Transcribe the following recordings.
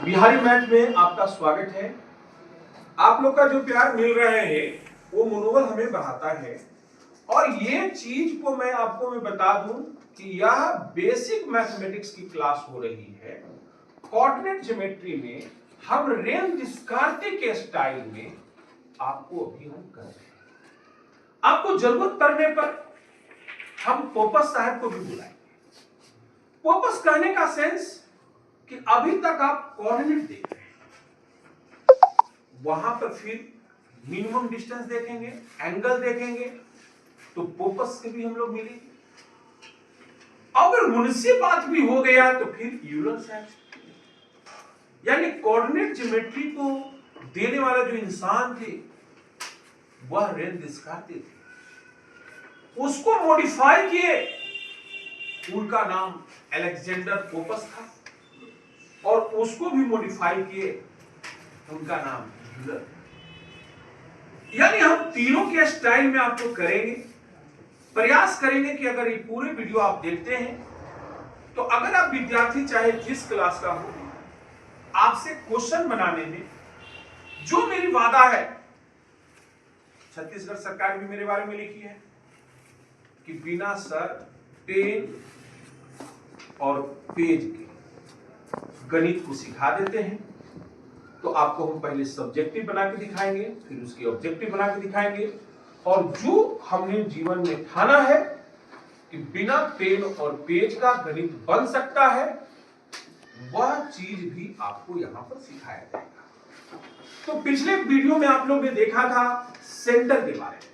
Bihari math में आपका स्वागत है। आप लोग का जो प्यार मिल रहे हैं वो मनोबल हमें बढ़ाता है। और ये चीज को मैं बता दूं कि यह बेसिक मैथमेटिक्स की क्लास हो रही है। कोऑर्डिनेट ज्योमेट्री में हम रेंज डिस्कार्ते के स्टाइल में आपको अभी हम कर रहे हैं। आपको जरूरत पड़ने पर हम पोपस साहब को भी बुलाएंगे। पोपस कहने का सेंस कि अभी तक आप कोऑर्डिनेट देख रहे हैं, वहां पर फिर मिनिमम डिस्टेंस देखेंगे, एंगल देखेंगे, तो पोपस से भी हम लोग मिलेंगे। अगर उनसे बात भी हो गया तो फिर यूलर साइड, यानी कोऑर्डिनेट ज्योमेट्री को देने वाला जो इंसान थे वह रेंज डिस्कार्ते थे। उसको मॉडिफाई किए, उनका नाम अलेक्जेंडर पोपस था, और उसको भी मॉडिफाई किए, उनका नाम यूलर। यानी हम तीनों के स्टाइल में आपको करेंगे। प्रयास करेंगे कि अगर ये पूरे वीडियो आप देखते हैं तो अगर आप विद्यार्थी चाहे जिस क्लास का हो, आपसे क्वेश्चन बनाने में जो मेरी वादा है, छत्तीसगढ़ सरकार भी मेरे बारे में लिखी है कि बिना सर पेन और पेज के गणित को सिखा देते हैं। तो आपको हम पहले सब्जेक्टिव बना के दिखाएंगे, फिर उसके ऑब्जेक्टिव बना के दिखाएंगे, और जो हमने जीवन में ठाना है कि बिना पेन और पेज का गणित बन सकता है, वह चीज भी आपको यहां पर सिखाया जाएगा। तो पिछले वीडियो में आप लोग ने देखा था सेंटर के बारे में।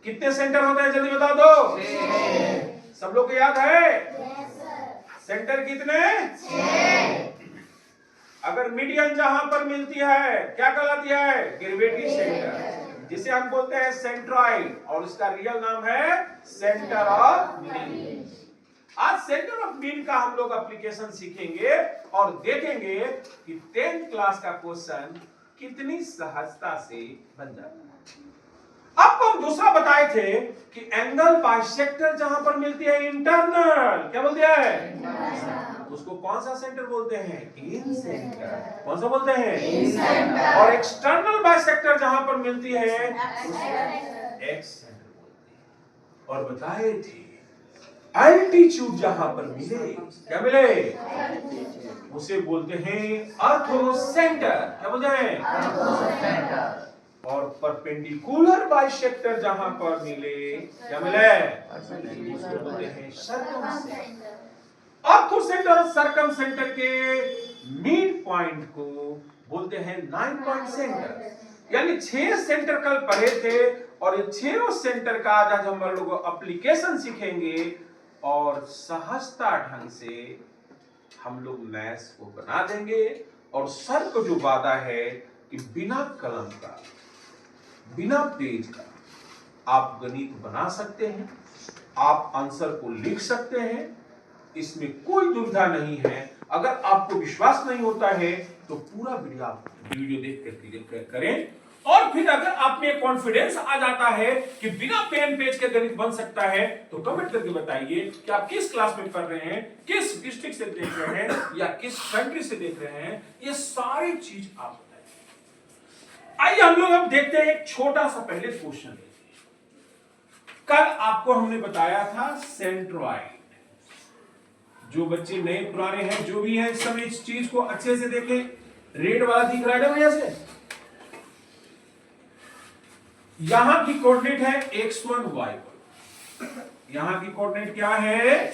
कितने सेंटर होते हैं जल्दी बता दो। सब लोग को याद है? सेंटर कितने? 6। अगर मीडियन जहां पर मिलती है क्या कहलाती है? ग्रेविटी सेंटर, जिसे हम बोलते हैं सेंट्रॉइड, और इसका रियल नाम है सेंटर ऑफ मीन। आज सेंटर ऑफ मीन का हम लोग एप्लीकेशन सीखेंगे और देखेंगे कि 10th क्लास का क्वेश्चन कितनी सहजता से बन जाता है। आपको हम दूसरा बताए थे कि एंगल बाइसेक्टर जहां पर मिलती है इंटरनल, क्या बोलते हैं? उसको कौन सा सेंटर बोलते हैं? इन सेंटर। कौन सा बोलते हैं? इन सेंटर। और एक्सटर्नल बाइसेक्टर जहां पर मिलती है एक्स सेंटर बोलते हैं। और बताए थे एल्टीट्यूड जहां पर मिले, क्या मिले? उसे बोलते हैं अर्थोसेंटर। क्या बोलते हैं? अर्थोसेंटर। और परपेंडिकुलर बाइसेक्टर जहां पर मिले, क्या मिले? उसे बोलते हैं सर्कमसेंटर। अर्थोसेंटर और सर्कमसेंटर के मिड पॉइंट को बोलते हैं 9 पॉइंट सेंटर। यानी 6 सेंटर कल पढ़े थे, और ये 6 सेंटर का आज हम लोग एप्लीकेशन सीखेंगे, और सहजता ढंग से हम लोग मैथ्स को बना देंगे। और सर को जो वादा है कि बिना कलम का, बिना पेज का आप गणित बना सकते हैं, आप आंसर को लिख सकते हैं, इसमें कोई दुविधा नहीं है। अगर आपको विश्वास नहीं होता है तो पूरा वीडियो देख कर करें, और फिर अगर आप में कॉन्फिडेंस आ जाता है कि बिना पेन पेज के गणित बन सकता है, तो कमेंट करके बताइए कि आप किस क्लास में पढ़ रहे हैं, किस डिस्ट्रिक्ट से देख रहे हैं, या किस कंट्री से देख रहे हैं। ये सारी चीज आप बताइए। आइए हम लोग अब देखते हैं एक छोटा सा पहले क्वेश्चन। कल आपको हमने बताया था सेंट्रॉइड। जो बच्चे नए पुराने हैं, जो भी हैं, सब इस चीज को अच्छे से देखें। रेड वाला दिख रहा है ना भैया से? यहां की कोऑर्डिनेट है x1 y1। यहां की कोऑर्डिनेट क्या है?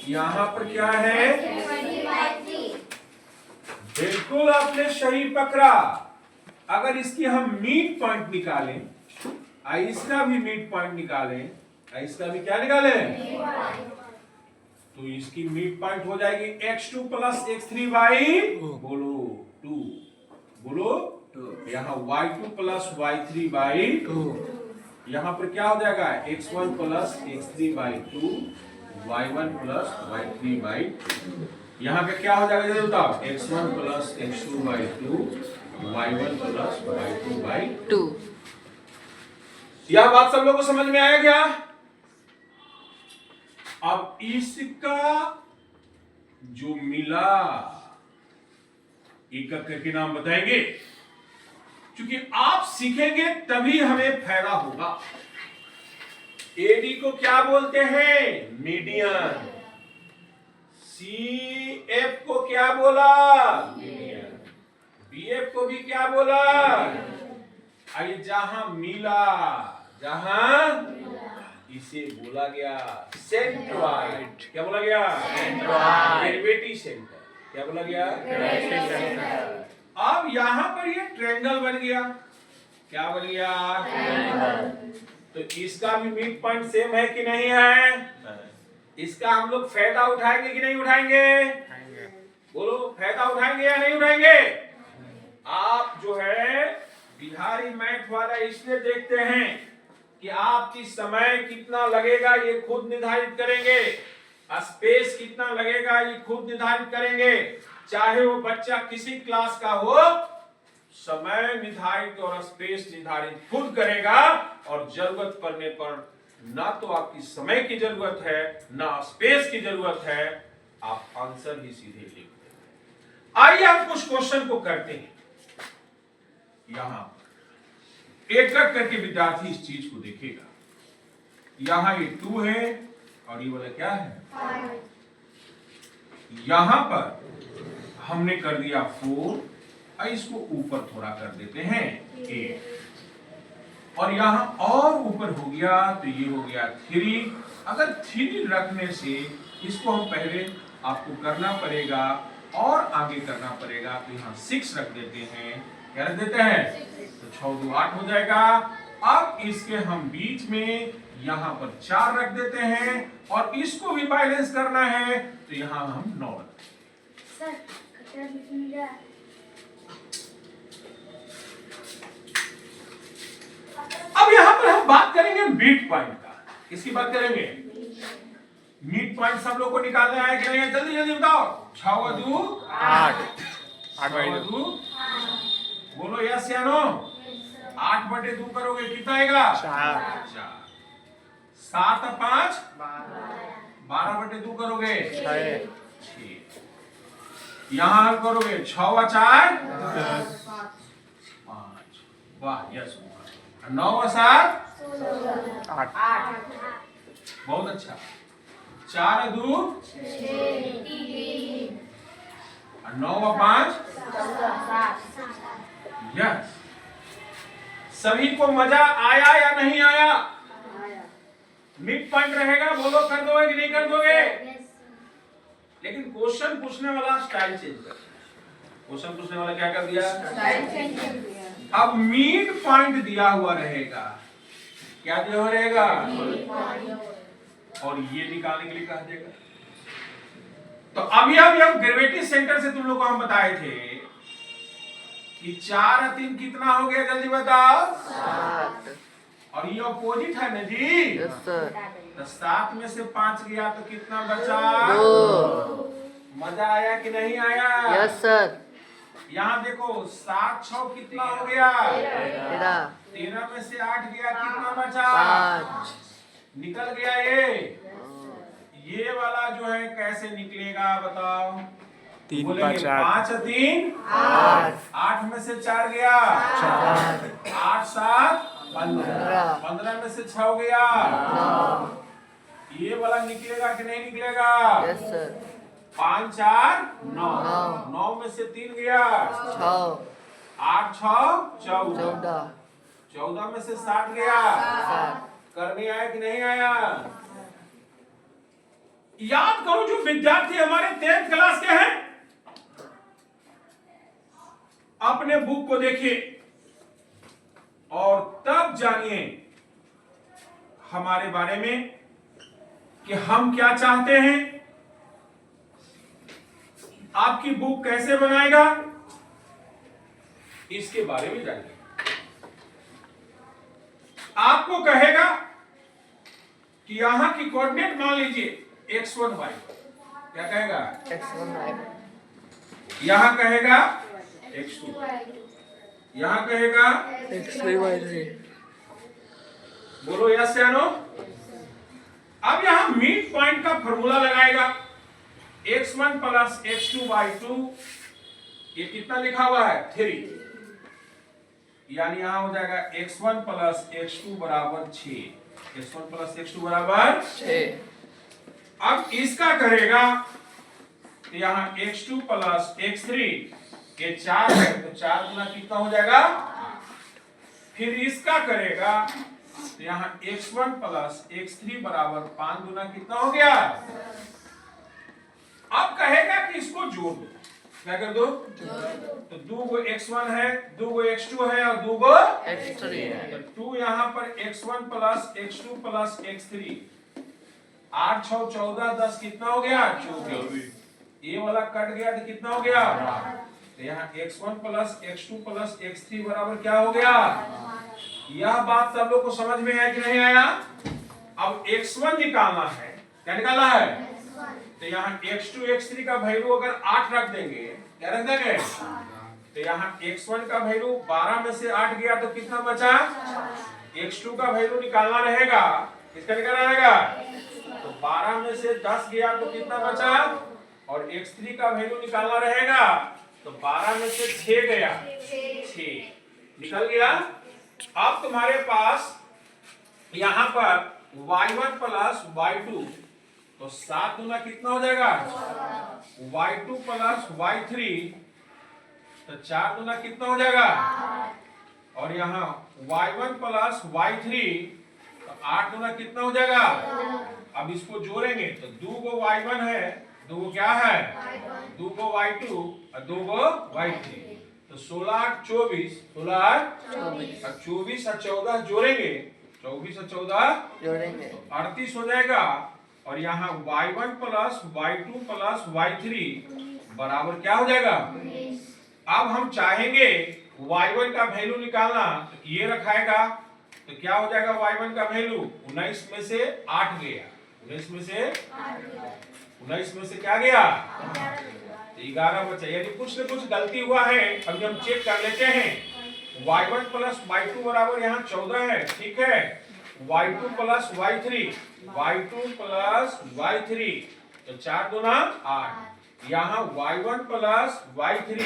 यहां पर क्या है? बिल्कुल आपने सही पकड़ा। अगर इसकी हम मिड पॉइंट निकालें, इसका भी मिड पॉइंट निकालें, इसका भी क्या निकालें? तो इसकी मिड पॉइंट हो जाएगी x2 प्लस x3 बाई बोलो 2, बोलो 2। यहाँ y2 प्लस y3 बाई 2। यहाँ पर क्या हो जाएगा? x1 plus x3 by 2, y1 plus y3 by 2। यहाँ पे क्या हो जाएगा जल्दी बताओ? x1 plus x2 by 2, y1 plus y2 by 2। यह बात सब लोगों को समझ में आया क्या? अब इसका जो मिला एक एक करके नाम बताएंगे, क्योंकि आप सीखेंगे तभी हमें फायदा होगा। एडी को क्या बोलते हैं? मीडियन। सीएफ को क्या बोला? मीडियन। बीएफ को भी क्या बोला? आइए, जहां मिला, इसे बोला गया सेंट्रॉइड। क्या बोला गया? Derivative centre. क्या बोला गया? अब यहां पर ये ट्रायंगल बन गया। क्या बन गया? तो इसका भी मिड पॉइंट सेम है कि नहीं है? इसका हम लोग फायदा उठाएंगे कि नहीं उठाएंगे? बोलो, फायदा उठाएंगे या नहीं उठाएंगे? आप जो है बिहारी मैथ वाला इसलिए देखते हैं कि आपकी समय कितना लगेगा ये खुद निर्धारित करेंगे, स्पेस कितना लगेगा ये खुद निर्धारित करेंगे। चाहे वो बच्चा किसी क्लास का हो, समय निर्धारित और स्पेस निर्धारित खुद करेगा, और जरूरत पड़ने पर ना तो आपकी समय की जरूरत है ना स्पेस की जरूरत है, आप आंसर ही सीधे लिख देंगे। आइए हम कुछ क्वेश्चन को करते हैं। यहां एक एक करके विद्यार्थी इस चीज को देखेगा। यहां ये 2 है और ये वाला क्या है? 5। यहां पर हमने कर दिया 4, और इसको ऊपर थोड़ा कर देते हैं 8, और यहां और ऊपर हो गया तो ये हो गया 3। अगर 3 रखने से इसको हम पहले आपको करना पड़ेगा और आगे करना पड़ेगा, तो यहां 6 रख देते हैं। क्या रख देते हैं? तो 6 2 8 हो जाएगा। अब इसके हम बीच में यहां पर 4 रख देते हैं, और इसको भी बैलेंस करना है तो यहां हम 9 रख देते हैं। अब यहां पर हम बात करेंगे मिड पॉइंट का। किसकी बात करेंगे? मिड पॉइंट सब लोग को निकालना है कि नहीं? जल्दी जल्दी बताओ। 6 2 8 8 2 बोलो यस या नो? 8/2 करोगे कितना आएगा? 4। 7 और 5 12/2 करोगे 6। यहां हल करोगे 6 और 4 5। वाह, यस। 9 और 7 8। बहुत अच्छा। 4 और 2 6 और 9 और 5 यस। सभी को मजा आया या नहीं आया? मिड पॉइंट रहेगा, बोलो कर दोगे कि नहीं कर दोगे? लेकिन क्वेश्चन पूछने वाला स्टाइल चेंज कर दिया। क्वेश्चन पूछने वाला क्या कर दिया? स्टाइल चेंज कर दिया। अब मिड पॉइंट दिया हुआ रहेगा। क्या दिया हुआ रहेगा? और ये निकालने के लिए कहा देगा। तो अभी हम ग्रेविटी सेंटर से तुम लोग को हम बताए थे कि 4 और 3 कितना हो गया? जल्दी बताओ। 7। और ये अपोजिट है ना जी? Yes sir. तो 7 में से 5 गया तो कितना बचा? 2। मजा आया कि नहीं आया? Yes sir. यहाँ देखो 7 6 कितना हो गया? 13। 13 में से 8 गया, कितना बचा? 5। निकल गया ये वाला जो है कैसे निकलेगा बताओ? 3 5 8 5 3 8। 8 में से 4 गया 4। 8 7 15। 15 में से 6 गया 9। ये वाला निकलेगा कि नहीं निकलेगा? Yes sir. 5 4 9। 9 में से 3 गया 6। 8 6 14। 14 में से 7 गया 7। करने आया कि नहीं आया? याद करो, जो विद्यार्थी हमारे 10th क्लास के हैं अपने बुक को देखिए और तब जानिए हमारे बारे में कि हम क्या चाहते हैं। आपकी बुक कैसे बनाएगा इसके बारे में जानिए। आपको कहेगा कि यहां की कोऑर्डिनेट मान लीजिए x1 y, क्या कहेगा? x1 y। यहां कहेगा x2, यहां कहेगा x3 y3। बोलो यस या नो? अब यहां मिड पॉइंट का फॉर्मूला लगाएगा। x1 + x2 y2 ये कितना लिखा हुआ है 3, यानी यहां हो जाएगा x1 प्लस x2 बराबर 6, x1 प्लस x2 बराबर 6। अब इसका करेगा तो यहाँ x2 प्लस x3, ये 4 है तो 4 गुना कितना हो जाएगा, फिर इसका करेगा तो यहाँ x1 प्लस x3 बराबर 5 गुना कितना हो गया। अब कहेगा कि इसको जोड़ दो, क्या कर दो, तो 2 गो x1 है, 2 गो x2 है और 2 गो x3 है, तो 2 यहाँ पर x1 plus x2 plus x3, 8 6 14 10 कितना हो गया 24, ये वाला कट गया तो कितना हो गया, तो यहाँ x1 plus x2 plus x3 बराबर क्या हो गया। यह बात सब लोग को समझ में आया कि नहीं आया। अब x1 निकालना है, क्या निकालना है, तो यहाँ x2 x3 का वैल्यू अगर 8 रख देंगे, क्या रख देंगे, तो यहाँ x1 का वैल्यू 12 में से 8 गया तो कितना बचा, x2 का वैल्यू निकालना रहेगा, किसका निकालना रहेगा, तो 12 में से 10 गया तो कितना बचा, और x3 का वैल्यू निकालना रहेगा तो 12 में से 6 गया, 6 निकल गया। अब तुम्हारे पास यहां पर y1 प्लस y2, तो 7 गुना कितना हो जाएगा, y2 प्लस y3, तो 4 गुना कितना हो जाएगा, और यहाँ y1 प्लस y3, तो 8 गुना कितना हो जाएगा। अब इसको जोड़ेंगे तो 2 गो y1 है, 2 गो क्या है, 2 गो y2 और 2 गो y3, तो 16 8 24, 16 8 और 24 और 14 जोड़ेंगे, 24 और 14 जोड़ेंगे तो 38 हो जाएगा। और यहाँ y1 plus y2 plus y3 बराबर क्या हो जाएगा। अब हम चाहेंगे y1 का वैल्यू निकालना, तो ये रखाएगा तो क्या हो जाएगा, y1 का वैल्यू 19 में से 8 गया, 19 में से क्या गया, 11 बचा, यानी कुछ न कुछ गलती हुआ है। अभी हम चेक कर लेते हैं। y1 प्लस y2 बराबर यहाँ 14 है, ठीक है, y2 plus y3, y2 plus y3, तो 4 गुना 8, यहाँ y1 प्लस y3,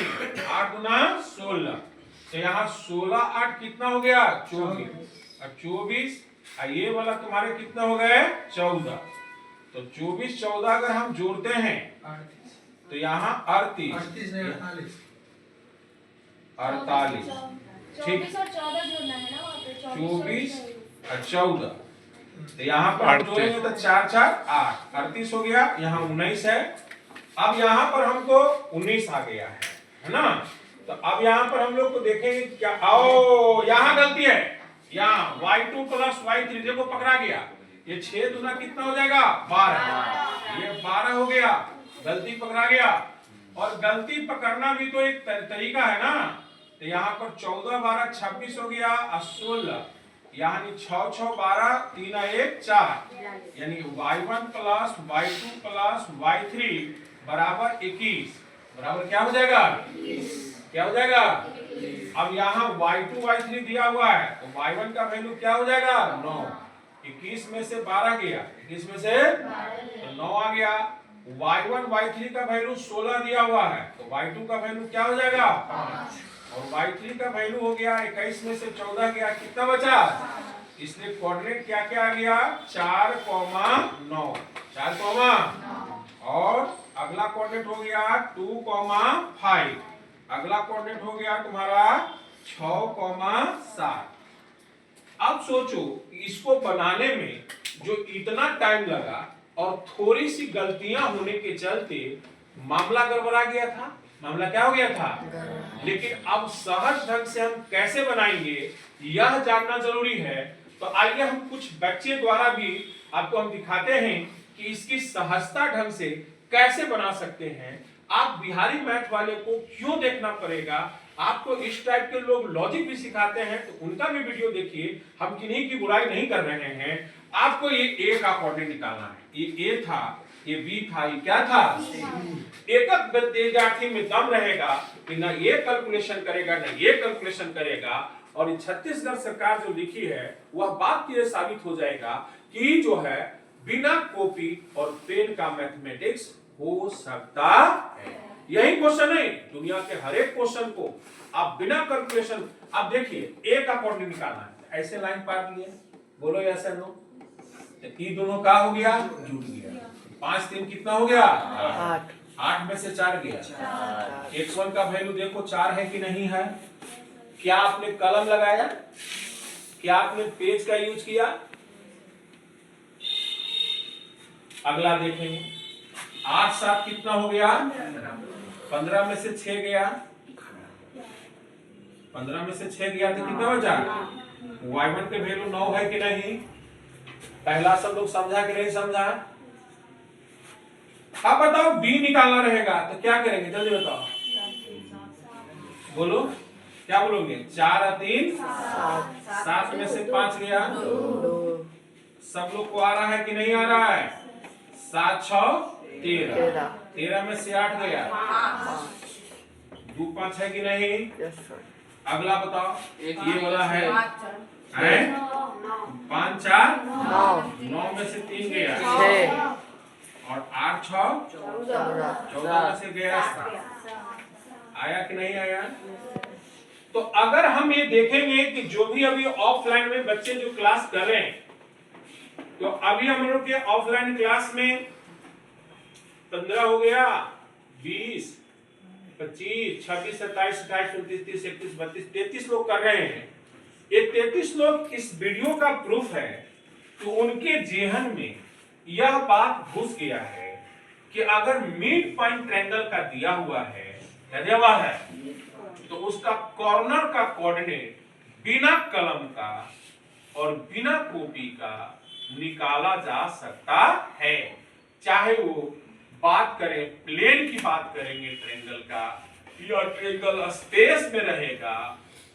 8 गुना 16, तो यहाँ 16 8 कितना हो गया 24, और 24 ये वाला तुम्हारे कितना हो गए 14, तो 24 14 अगर हम जोड़ते हैं तो यहाँ 38 ठीक, 24 और 14, तो यहाँ पर हम जोड़ेंगे तो 4 4 8, 38 हो गया, यहाँ 19 है। अब यहाँ पर हमको 19 आ गया है ना, तो अब यहाँ पर हम लोग को देखेंगे क्या, आओ यहाँ गलती है, यहाँ y2 प्लस y3 देखो पकड़ा गया, ये 6 दुना कितना हो जाएगा 12, ये 12 हो गया, गलती पकड़ा गया। और गलती पकड़ना भी तो एक तरीका है ना, तो यहाँ पर 14 12 26 हो गया और 16, यानी 6 6 12 3 1 4, यानी y1 plus y2 plus y3 बराबर 21, बराबर क्या हो जाएगा, क्या हो जाएगा। अब यहाँ y2 y3 दिया हुआ है तो y1 का वैल्यू क्या हो जाएगा 9, 21 में से 12 गया, 21 में से तो 9 आ गया। y1 y3 का वैल्यू 16 दिया हुआ है तो y2 का वैल्यू क्या हो जाएगा 5, और y3 का वैल्यू हो गया 21 में से 14 गया, कितना बचा, इसलिए कोऑर्डिनेट क्या क्या आ गया 4, 9, 4, और अगला कोऑर्डिनेट हो गया 2, 5, अगला कोऑर्डिनेट हो गया तुम्हारा 6, 7। अब सोचो इसको बनाने में जो इतना टाइम लगा और थोड़ी सी गलतियां होने के चलते मामला गड़बड़ा गया था, मामला क्या हो गया था, लेकिन अब सहज ढंग से हम कैसे बनाएंगे यह जानना जरूरी है। तो आइए हम कुछ बच्चे द्वारा भी आपको हम दिखाते हैं कि इसकी सहजता ढंग से कैसे बना सकते हैं। आप बिहारी मैथ वाले को क्यों देखना पड़ेगा, आपको इस टाइप के लोग लॉजिक भी सिखाते हैं तो उनका भी वीडियो देखिए, हम किन्हीं की बुराई नहीं कर रहे हैं। आपको ये ए का कोऑर्डिनेट निकालना है, ये ए था, ये बी था, ये क्या था, एक विद्यार्थी में दम रहेगा कि ना ये कैलकुलेशन करेगा ना ये कैलकुलेशन करेगा, और छत्तीसगढ़ सरकार जो लिखी है वह बात ये साबित हो जाएगा कि जो है बिना कॉपी और पेन का मैथमेटिक्स हो सकता है। यही क्वेश्चन नहीं, दुनिया के हर एक क्वेश्चन को आप बिना कैलकुलेशन, आप देखिए ए का कोऑर्डिनेट निकालना है, ऐसे लाइन पार लिए, बोलो यस और नो, ये दोनों का हो गया, जुड़ गया, 5 3 कितना हो गया, 8, 8 में से 4 गया, x1 का वैल्यू देखो 4 है कि नहीं है, क्या आपने कलम लगाया, क्या आपने पेज का यूज किया, अगला देखेंगे, 8 7 कितना हो गया, 15 में से 6 गया, 15 में से 6 गया तो कितना बचा, y1 के वैल्यू 9 है कि नहीं, पहला सब लोग समझा कि नहीं समझा, अब बताओ b निकालना रहेगा तो क्या करेंगे, जल्दी बताओ, बोलो क्या बोलोगे, 4 और 3 7 में से 5 गया, सब लोग को आ रहा है कि नहीं आ रहा है, 7 6 13, 13 में से 8 गया, 2 5 है कि नहीं, अगला बताओ, ये वाला है 5 4 9 में से 3 गया, और 8 6 14 में से गया, आया कि नहीं आया। तो अगर हम ये देखेंगे कि जो भी अभी ऑफलाइन में बच्चे जो क्लास कर रहे हैं, तो अभी हम लोग के ऑफलाइन क्लास में 15 हो गया, 20 25 26 27 28 29 30 31 32 33 लोग कर रहे हैं। ये 33 लोग इस वीडियो का प्रूफ है कि उनके जेहन में यह बात घुस गया है कि अगर मिड पॉइंट ट्रायंगल का दिया हुआ है, क्या दिया हुआ है, तो उसका कॉर्नर का कोऑर्डिनेट बिना कलम का और बिना कॉपी का निकाला जा सकता है। चाहे वो बात करें प्लेन की बात करेंगे ट्रायंगल का, या ट्रायंगल स्पेस में रहेगा,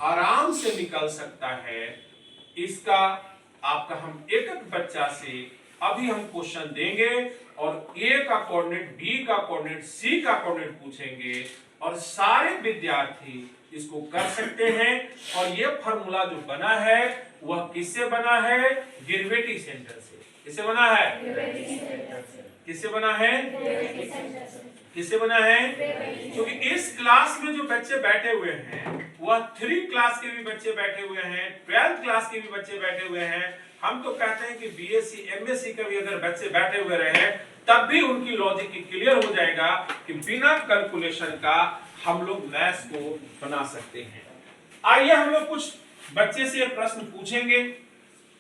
आराम से निकल सकता है। इसका आपका हम एक एक बच्चा से अभी हम क्वेश्चन देंगे और ए का कोऑर्डिनेट, बी का कोऑर्डिनेट, सी का कोऑर्डिनेट पूछेंगे और सारे विद्यार्थी इसको कर सकते हैं। और ये फार्मूला जो बना है वह किससे बना है, गिरवेटी सेंटर से। किससे बना है, किससे बना है, किससे बना है, क्योंकि इस क्लास में जो बच्चे बैठे हुए हैं वह 3 क्लास के भी बच्चे बैठे हुए हैं, 12th क्लास के भी बच्चे बैठे हुए हैं। हम तो कहते हैं कि बीएससी एमएससी के भी अगर बच्चे बैठे हुए रहे तब भी उनकी लॉजिक क्लियर हो जाएगा कि बिना कैलकुलेशन का हम लोग मैथ्स को बना सकते हैं। आइए हम लोग कुछ बच्चे से प्रश्न पूछेंगे,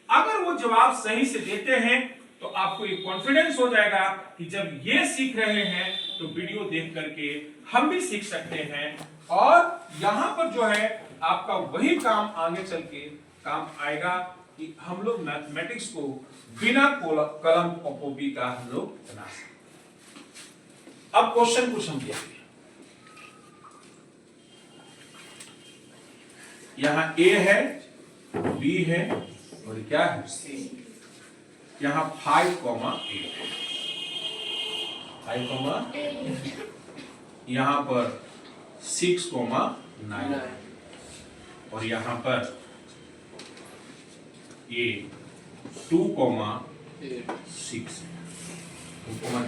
अगर वो जवाब सही से देते हैं तो आपको ये कॉन्फिडेंस हो जाएगा कि जब ये सीख रहे हैं तो वीडियो देख करके हम भी सीख सकते हैं। और यहाँ पर जो है आपका वही काम आगे चल के काम आएगा कि हम लोग मैथमेटिक्स को बिना कलम और कॉपी का हम लोग बना सकते। अब क्वेश्चन कुछ हम देखते हैं। यहाँ ए है, बी है और क्या है, यहाँ 5, 8 5, यहाँ पर 6, 9 और यहाँ पर ये 2, 6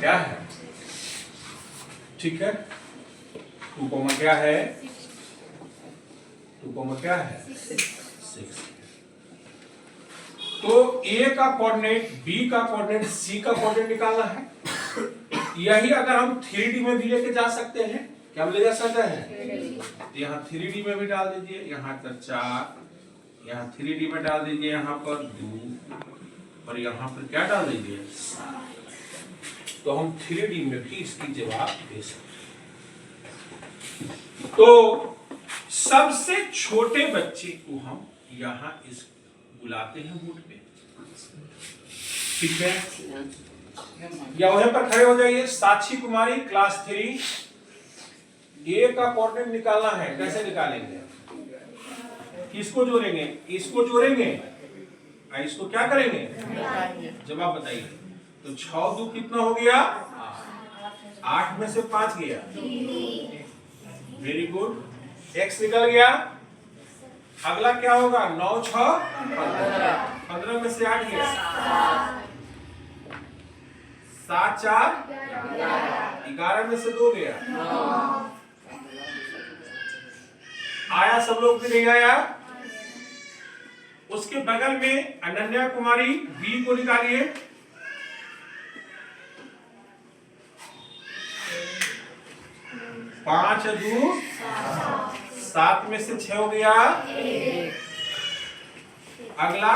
क्या है, ठीक है, 2, क्या है, 2, क्या है, 6। तो ए का कोऑर्डिनेट, बी का कोऑर्डिनेट, सी का कोऑर्डिनेट निकालना है। यही अगर हम 3D में भी लेके जा सकते हैं, क्या हम ले जा सकते हैं, तो यहाँ 3D में भी डाल दीजिए, यहाँ पर 4, यहाँ 3D में डाल दीजिए, यहाँ पर 2 और यहाँ पर क्या डाल दीजिए, 7। तो हम 3D में भी इसकी जवाब दे सकते हैं। तो सबसे छोटे बच्चे को हम यहाँ इस बुलाते हैं बोर्ड पे, ठीक है, या वहीं पर खड़े हो जाइए। साक्षी कुमारी क्लास 3, ए का कोऑर्डिनेट निकालना है, कैसे निकालेंगे, किसको जोड़ेंगे, इसको जोड़ेंगे, इसको क्या करेंगे, जवाब बताइए। तो 6 2 कितना हो गया, 8 में से 5 गया, वेरी गुड, x निकल गया। अगला क्या होगा, 9 6 15 में से 8 गया, 7 4 11 में से 2 गया, आया सब लोग भी नहीं आया। उसके बगल में अनन्या कुमारी बी को निकालिए। 5 2 7 में से 6 हो गया। अगला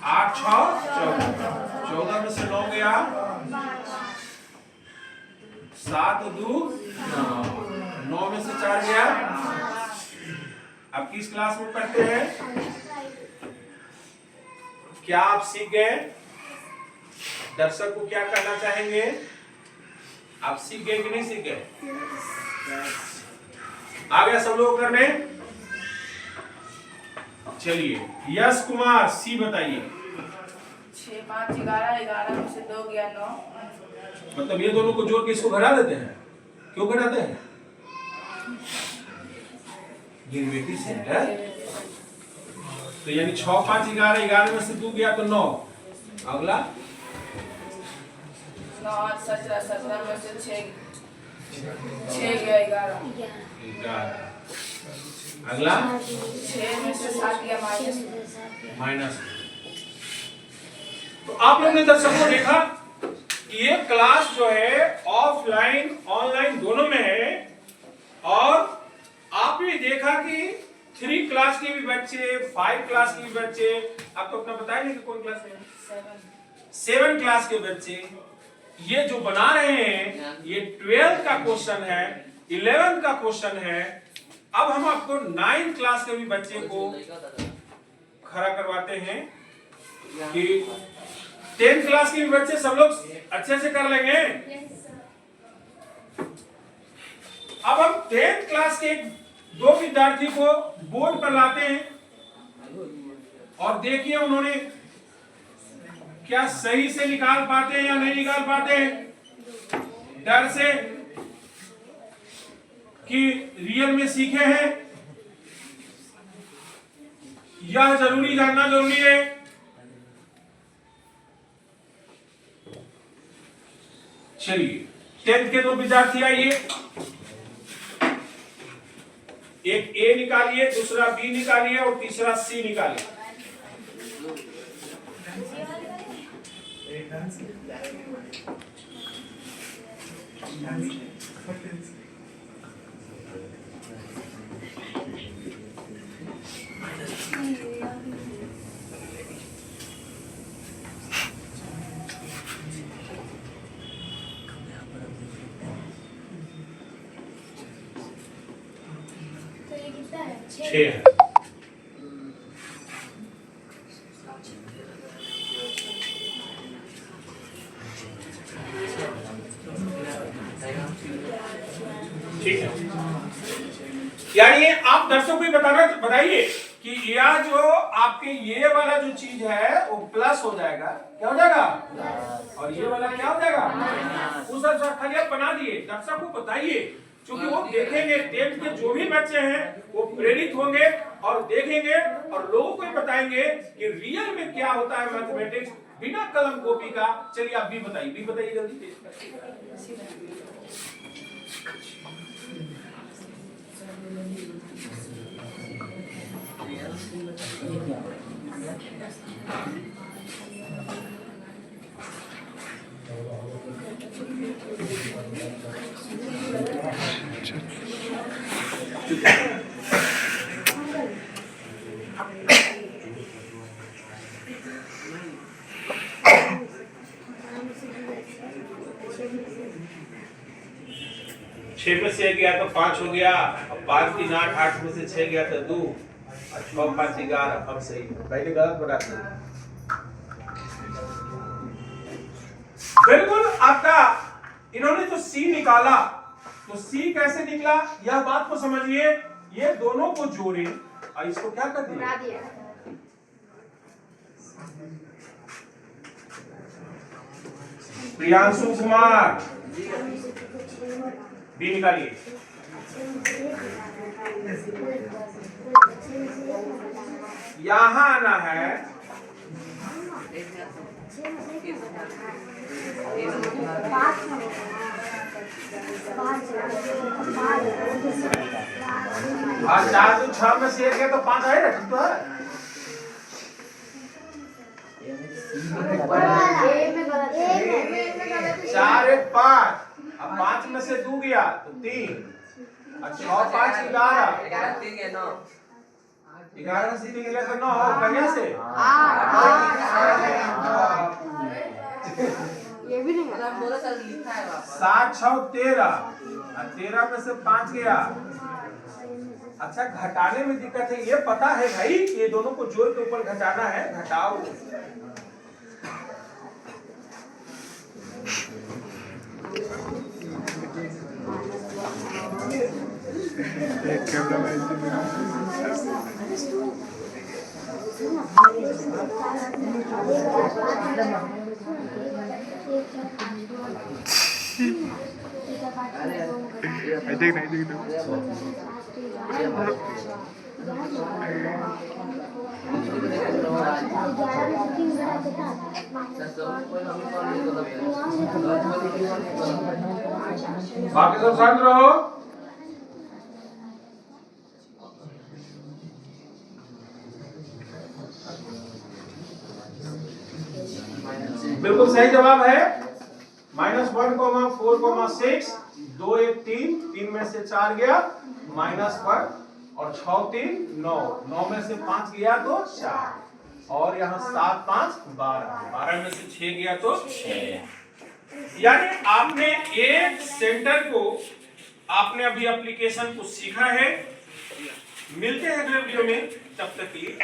8 6 14 में से 9 गया। 7 2 9 में से 4 गया। अब किस क्लास में पढ़ते हैं? क्या आप सीख गए? दर्शक को क्या कहना चाहेंगे? आप सीख गए कि नहीं सीख गए? आ गया सब लोग करने? चलिए यश कुमार सी बताइए। 6 5 11 11 में से 2 गया 9। मतलब ये दोनों को जोड़ के इसको घटा देते हैं। क्यों घटाते हैं? गिनती से है। तो यानी 6 5 11 11 में से 2 गया तो 9। अगला 9 8 17 17 में से 6 गया 11। अगला 6 में से 7 गया माइनस। तो आप लोगों ने दर्शकों देखा कि ये क्लास जो है ऑफलाइन ऑनलाइन दोनों में है। और आपने देखा कि 3 क्लास के भी बच्चे, 5 क्लास के भी बच्चे, आपको अपना बताएंगे कि कौन क्लास में? 7 क्लास के बच्चे ये जो बना रहे हैं, ये 12 का क्वेश्चन है, 11 का क्वेश्चन है। अब हम आपको 9 क्लास के भी बच्चे को खड़ा करवाते हैं कि 10 क्लास के भी बच्चे सब लोग अच्छे से कर लेंगे। अब हम 10 क्लास के 2 विद्यार्थी को बोर्ड पर लाते हैं और देखिए उन्होंने क्या सही से निकाल पाते हैं या नहीं निकाल पाते हैं। डर से कि रियल में सीखे हैं, यह जरूरी जानना जरूरी है। चलिए 10th के 2 विद्यार्थी आइए। एक ए निकालिए, दूसरा बी निकालिए और तीसरा सी निकालिए। छह है। ठीक है, यानी आप दर्शकों को बताइए कि यह जो आपके ये वाला जो चीज है वो प्लस हो जाएगा। क्या हो जाएगा? और ये वाला क्या हो जाएगा? उस खाली आप बना दिए। दर्शक को बताइए, क्योंकि वो देखेंगे 10th के जो भी बच्चे हैं वो प्रेरित होंगे और देखेंगे और लोगों को बताएंगे कि रियल में क्या होता है मैथमेटिक्स बिना कलम कॉपी का। चलिए आप भी बताइए जल्दी। छह में से गया तो 5 हो गया, 5 3 8, 8 में से 6 गया तो 2, 6 5 11। अब सही पहले गलत बनाते हैं। बिल्कुल आपका इन्होंने जो सी निकाला तो सी कैसे निकला यह बात को समझिए। ये दोनों को जोड़े और इसको क्या कर दिया? प्रियांशु कुमार बी निकालिए। यहां आना है हाँ 4 2 6 में से 1 है तो 5 आएगा, ठीक तो है। 4 1 5, अब 5 में से 2 गया तो 3, और 6 5 11, 11 से 3 गया तो 9, कहिया से ये भी नहीं 7 6 13, और 13 में से 5 गया। अच्छा घटाने में दिक्कत है, ये पता है भाई ये दोनों को जोड़ के ऊपर घटाना है, घटाओ। एक कैमरा मैन देख नहीं बाकी सब शांत रहो। बिल्कुल सही जवाब है -1, 4, 6, 2 1 3, 3 में से 4 गया, -1 और 6 3 9, 9 में से 5 गया तो 4, और यहाँ 7 5 12, 12 में से 6 गया तो 6। यानी आपने एक सेंटर को आपने अभी एप्लीकेशन को सीखा है। मिलते हैं अगले वीडियो में, तब तक के लिए